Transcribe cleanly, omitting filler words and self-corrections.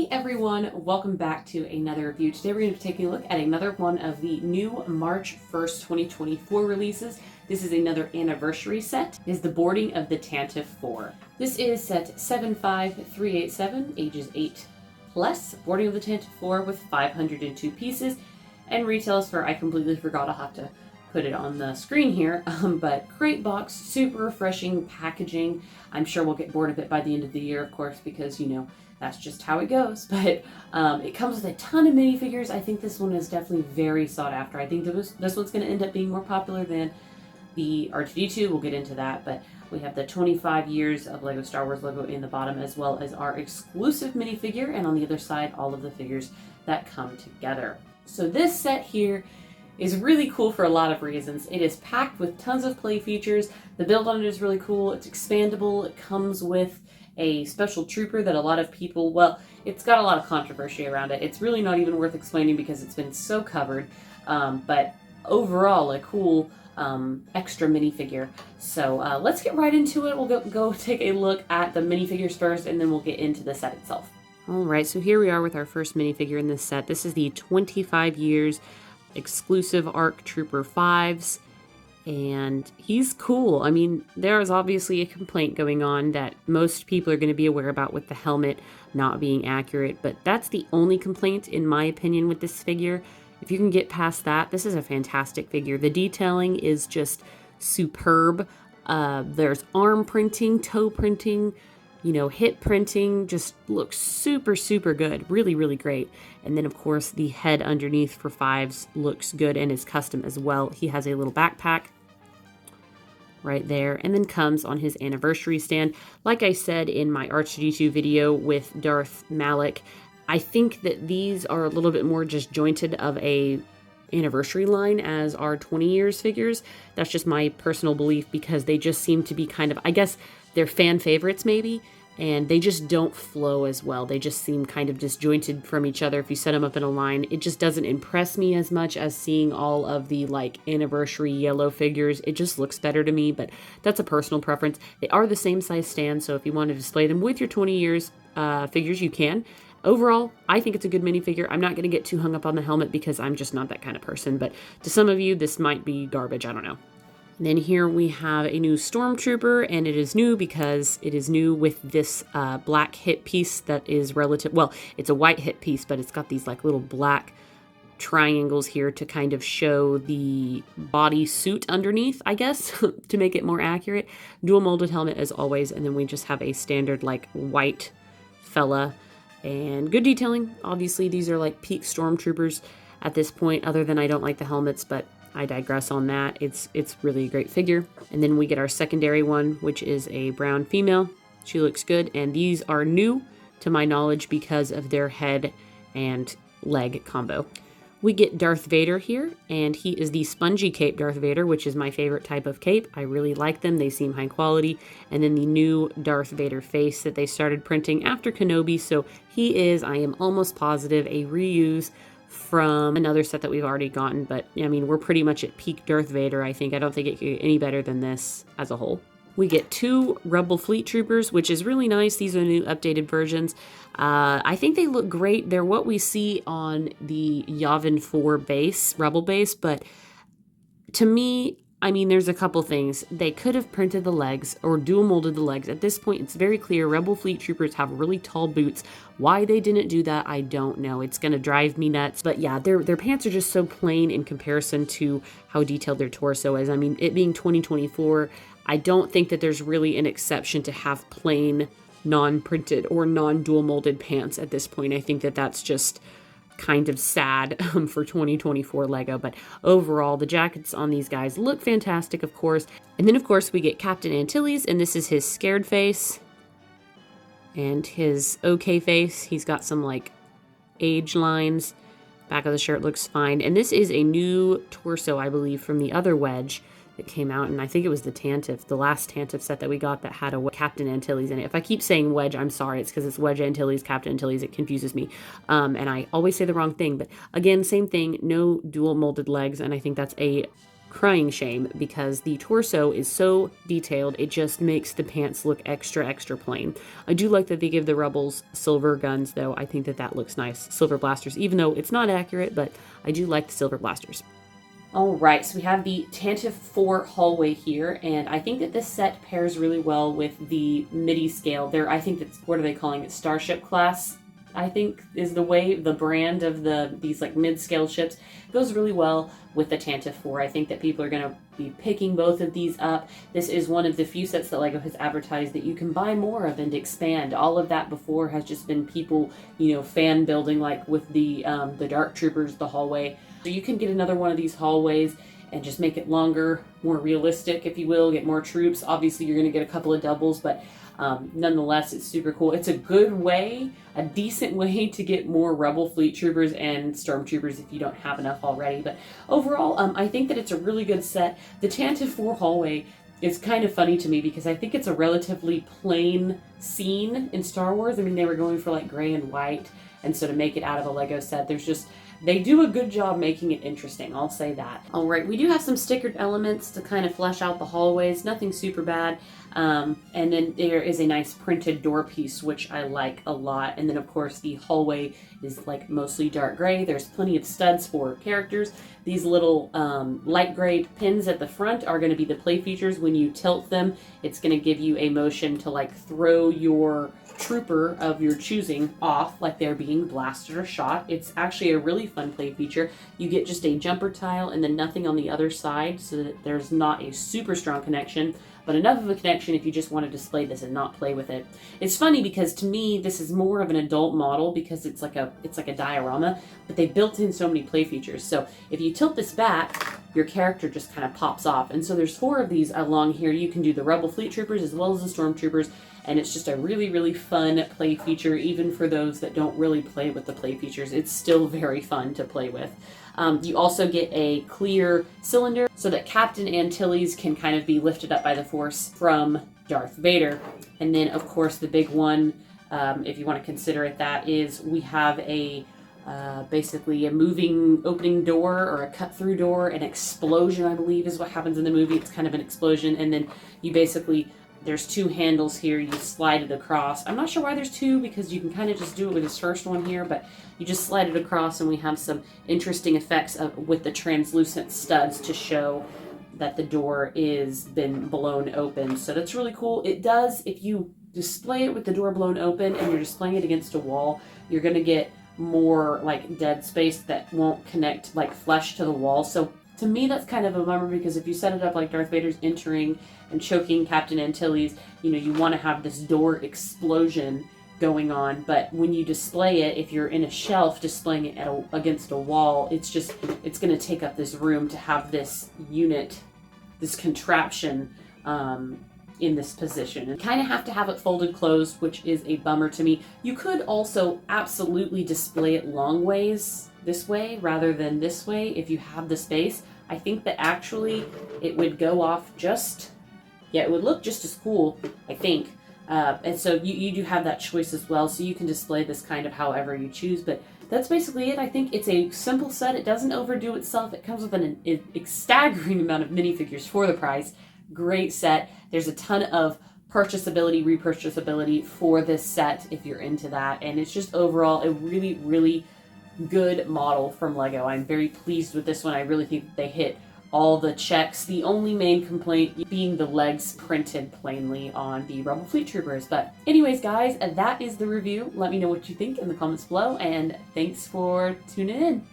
Hey everyone, welcome back to another review. Today we're going to be taking a look at another one of the new March 1st, 2024 releases. This is another anniversary set. It is the boarding of the Tantive IV. This is set 75387, ages 8 plus, boarding of the Tantive IV with 502 pieces, and retails for, I completely forgot, I'll have to put it on the screen here, but great box, super refreshing packaging. I'm sure we'll get bored of it by the end of the year, of course, because, you know, that's just how it goes. But it comes with a ton of minifigures. I think this one is definitely very sought after. I think this one's going to end up being more popular than the R2-D2. We'll get into that, but we have the 25 years of LEGO Star Wars logo in the bottom, as well as our exclusive minifigure, and on the other side, all of the figures that come together. So this set here is really cool for a lot of reasons. It is packed with tons of play features. The build on it is really cool. It's expandable. It comes with a special trooper that a lot of people, well, it's got a lot of controversy around it. It's really not even worth explaining because it's been so covered, but overall a cool extra minifigure. So let's get right into it. We'll go take a look at the minifigures first, and then we'll get into the set itself. All right, so here we are with our first minifigure in this set. This is the 25 years exclusive ARC Trooper 5s, and he's cool. I mean, there is obviously a complaint going on that most people are going to be aware about with the helmet not being accurate, but that's the only complaint, in my opinion, with this figure. If you can get past that, this is a fantastic figure. The detailing is just superb. There's arm printing, toe printing, you know, hip printing, just looks super, super good. Really, really great. And then, of course, the head underneath for 5s looks good and is custom as well. He has a little backpack right there, and then comes on his anniversary stand. Like I said in my R2-D2 video with Darth Malik, I think that these are a little bit more just jointed of a anniversary line as our 20 years figures. That's just my personal belief, because they just seem to be kind of, I guess, they're fan favorites maybe, and they just don't flow as well. They just seem kind of disjointed from each other. If you set them up in a line, it just doesn't impress me as much as seeing all of the like anniversary yellow figures. It just looks better to me, but that's a personal preference. They are the same size stand, so if you want to display them with your 20 years figures, you can. Overall, I think it's a good minifigure. I'm not going to get too hung up on the helmet because I'm just not that kind of person, but to some of you, this might be garbage. I don't know. And then here we have a new Stormtrooper, and it is new because it is new with this black hip piece that is relative. Well, it's a white hip piece, but it's got these like little black triangles here to kind of show the body suit underneath, I guess, to make it more accurate. Dual molded helmet as always, and then we just have a standard like white fella, and good detailing. Obviously, these are like peak Stormtroopers at this point, other than I don't like the helmets, but I digress on that. It's really a great figure. And then we get our secondary one, which is a brown female. She looks good, and these are new to my knowledge because of their head and leg combo. We get Darth Vader here, and he is the spongy cape Darth Vader, which is my favorite type of cape. I really like them. They seem high quality. And then the new Darth Vader face that they started printing after Kenobi. So he is, I am almost positive, a reuse from another set that we've already gotten, but I mean, we're pretty much at peak Darth Vader, I think. I don't think it could get any better than this as a whole. We get 2 Rebel Fleet Troopers, which is really nice. These are new updated versions. I think they look great. They're what we see on the Yavin 4 base, Rebel base, but to me, I mean, there's a couple things. They could have printed the legs or dual molded the legs. At this point, it's very clear Rebel Fleet Troopers have really tall boots. Why they didn't do that, I don't know. It's going to drive me nuts. But yeah, their pants are just so plain in comparison to how detailed their torso is. I mean, it being 2024, I don't think that there's really an exception to have plain, non-printed or non-dual molded pants at this point. I think that that's just kind of sad for 2024 LEGO, but overall the jackets on these guys look fantastic, of course. And then of course we get Captain Antilles, and this is his scared face and his okay face. He's got some like age lines. Back of the shirt looks fine, and this is a new torso, I believe, from the other Wedge that came out, and I think it was the Tantive, the last Tantive set that we got that had a Captain Antilles in it. If I keep saying Wedge, I'm sorry. It's because it's Wedge Antilles, Captain Antilles. It confuses me. And I always say the wrong thing. But again, same thing, no dual molded legs, and I think that's a crying shame because the torso is so detailed, it just makes the pants look extra, extra plain. I do like that they give the rebels silver guns, though. I think that that looks nice. Silver blasters, even though it's not accurate, but I do like the silver blasters. All right, so we have the Tantive IV hallway here, and I think that this set pairs really well with the MIDI scale. I think that's, what are they calling it? Starship class, I think, is the brand of these like mid-scale ships. It goes really well with the Tantive IV. I think that people are going to be picking both of these up. This is one of the few sets that LEGO has advertised that you can buy more of and expand. All of that before has just been people, fan building, like with the Dark Troopers, the hallway. So you can get another one of these hallways and just make it longer, more realistic, if you will, get more troops. Obviously, you're going to get a couple of doubles, but nonetheless, it's super cool. It's a good way, a decent way to get more Rebel Fleet Troopers and Stormtroopers if you don't have enough already. But overall, I think that it's a really good set. The Tantive IV hallway is kind of funny to me because I think it's a relatively plain scene in Star Wars. I mean, they were going for like gray and white, and so to make it out of a Lego set, they do a good job making it interesting, I'll say that. All right, we do have some stickered elements to kind of flesh out the hallways, nothing super bad. And then there is a nice printed door piece, which I like a lot. And then, of course, the hallway is like mostly dark gray. There's plenty of studs for characters. These little light gray pins at the front are going to be the play features. When you tilt them, it's going to give you a motion to like throw your trooper of your choosing off like they're being blasted or shot. It's actually a really fun play feature. You get just a jumper tile and then nothing on the other side so that there's not a super strong connection, but enough of a connection if you just want to display this and not play with it. It's funny because to me this is more of an adult model because it's like a diorama, but they built in so many play features. So if you tilt this back, your character just kind of pops off. And so there's 4 of these along here. You can do the Rebel Fleet Troopers as well as the Stormtroopers, and it's just a really, really fun play feature. Even for those that don't really play with the play features, it's still very fun to play with. You also get a clear cylinder so that Captain Antilles can kind of be lifted up by the Force from Darth Vader. And then, of course, the big one, if you want to consider it that, is we have basically a moving opening door or a cut-through door. An explosion, I believe, is what happens in the movie. It's kind of an explosion, and then you basically... There's 2 handles here, you slide it across. I'm not sure why there's 2 because you can kind of just do it with this first one here, but you just slide it across and we have some interesting effects with the translucent studs to show that the door is been blown open. So that's really cool. It does, if you display it with the door blown open and you're displaying it against a wall, you're going to get more like dead space that won't connect like flesh to the wall. So to me, that's kind of a bummer because if you set it up like Darth Vader's entering and choking Captain Antilles, you want to have this door explosion going on. But when you display it, if you're in a shelf displaying it against a wall, it's going to take up this room to have this unit, this contraption in this position. And kind of have to have it folded closed, which is a bummer to me. You could also absolutely display it long ways this way rather than this way if you have the space. I think that actually it would go off it would look just as cool, I think. And so you do have that choice as well, so you can display this kind of however you choose. But that's basically it. I think it's a simple set. It doesn't overdo itself. It comes with a staggering amount of minifigures for the price. Great set. There's a ton of purchasability, repurchasability for this set if you're into that. And it's just overall a really, really good model from LEGO. I'm very pleased with this one. I really think that they hit all the checks. The only main complaint being the legs printed plainly on the Rebel Fleet Troopers. But anyways, guys, that is the review. Let me know what you think in the comments below, and thanks for tuning in.